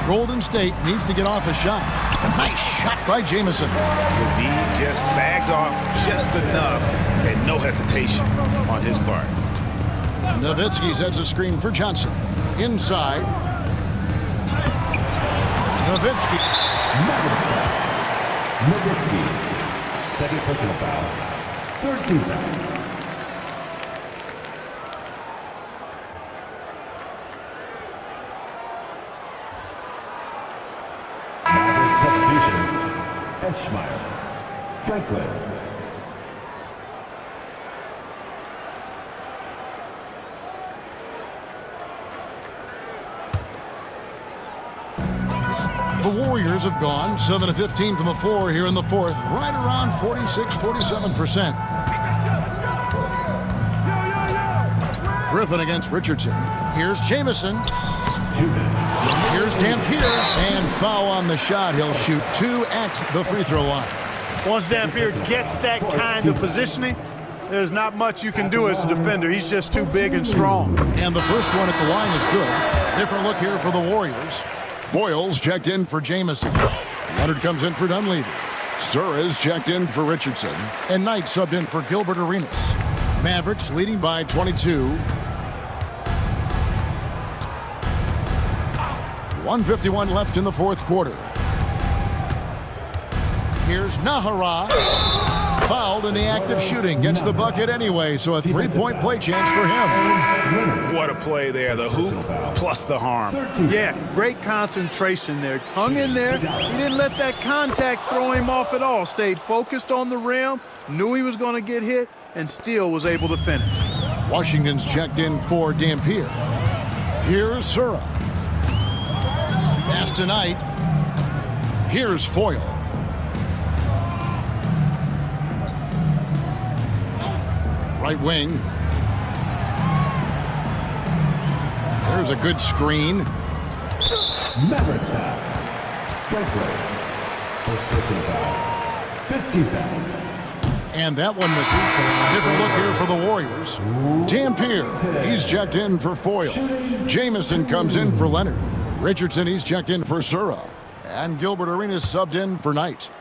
Golden State needs to get off a shot. A nice shot by Jamison. The D just sagged off just enough and no hesitation on his part. Nowitzki sets a screen for Johnson. Inside. Nowitzki. Nowitzki. Second personal foul. Third team foul. Eschmeyer, Franklin. The Warriors have gone 7 of 15 from the floor here in the fourth, right around 46-47%. Griffin against Richardson. Here's Jamison. Here's Dampier, and foul on the shot. He'll shoot 2 at the free throw line. Once Dampier gets that kind of positioning, there's not much you can do as a defender. He's just too big and strong. And the first one at the line is good. Different look here for the Warriors. Foyles checked in for Jamison. Leonard comes in for Dunleavy. Suarez checked in for Richardson. And Knight subbed in for Gilbert Arenas. Mavericks leading by 22. 1:51 left in the fourth quarter. Here's Nahara. Fouled in the act of shooting. Gets the bucket anyway, so a three-point play chance for him. What a play there. The hoop plus the harm. Yeah, great concentration there. Hung in there. He didn't let that contact throw him off at all. Stayed focused on the rim, knew he was going to get hit, and still was able to finish. Washington's checked in for Dampier. Here's Sura. Pass tonight. Here's Foyle. Right wing. There's a good screen. Mavericks foul. Franklin. First person foul. 15th foul. And that one misses. Different look here for the Warriors. Dampier, he's checked in for Foyle. Jamison comes in for Leonard. Richardson, he's checked in for Sura. And Gilbert Arenas subbed in for Knight.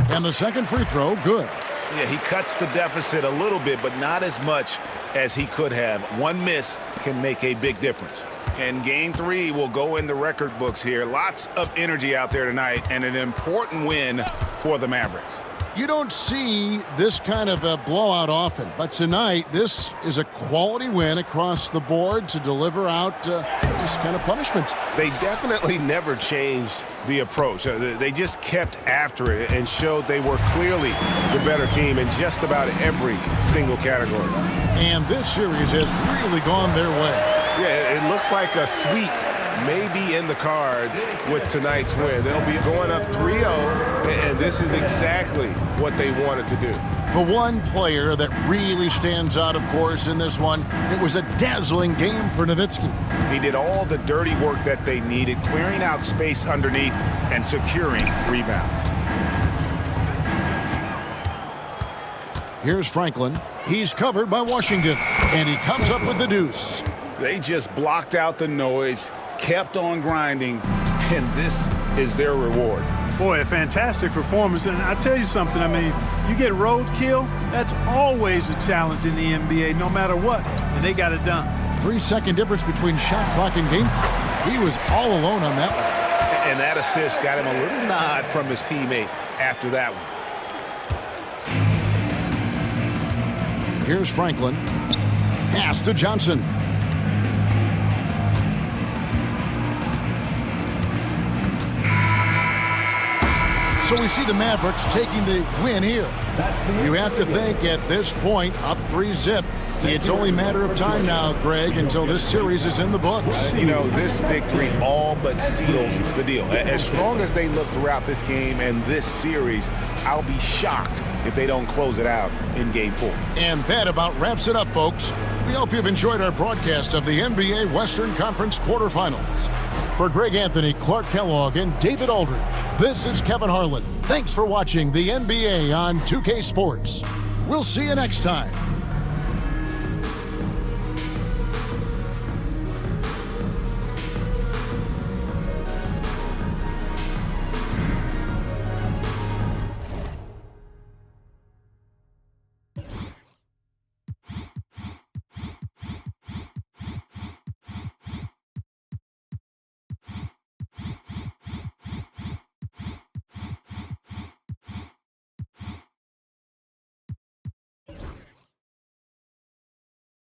And the second free throw, good. Yeah, he cuts the deficit a little bit, but not as much as he could have. One miss can make a big difference. And game 3 will go in the record books here. Lots of energy out there tonight, and an important win for the Mavericks. You don't see this kind of a blowout often, but tonight this is a quality win across the board to deliver out this kind of punishment. They definitely never changed the approach. They just kept after it and showed they were clearly the better team in just about every single category. And this series has really gone their way. Yeah, it looks like a sweep may be in the cards with tonight's win. They'll be going up 3-0, and this is exactly what they wanted to do. The one player that really stands out, of course, in this one, it was a dazzling game for Nowitzki. He did all the dirty work that they needed, clearing out space underneath and securing rebounds. Here's Franklin. He's covered by Washington, and he comes up with the deuce. They just blocked out the noise, kept on grinding, and this is their reward. Boy, a fantastic performance. And I tell you something, I mean, you get roadkill, that's always a challenge in the NBA, no matter what. And they got it done. 3-second difference between shot clock and game clock. He was all alone on that one. And that assist got him a little nod from his teammate after that one. Here's Franklin. Pass to Johnson. So we see the Mavericks taking the win here. You have to think at this point, up 3-zip. It's only a matter of time now, Greg, until this series is in the books. You know, this victory all but seals the deal. As strong as they look throughout this game and this series, I'll be shocked if they don't close it out in Game 4. And that about wraps it up, folks. We hope you've enjoyed our broadcast of the NBA Western Conference quarterfinals. For Greg Anthony, Clark Kellogg, and David Aldridge, this is Kevin Harlan. Thanks for watching the NBA on 2K Sports. We'll see you next time.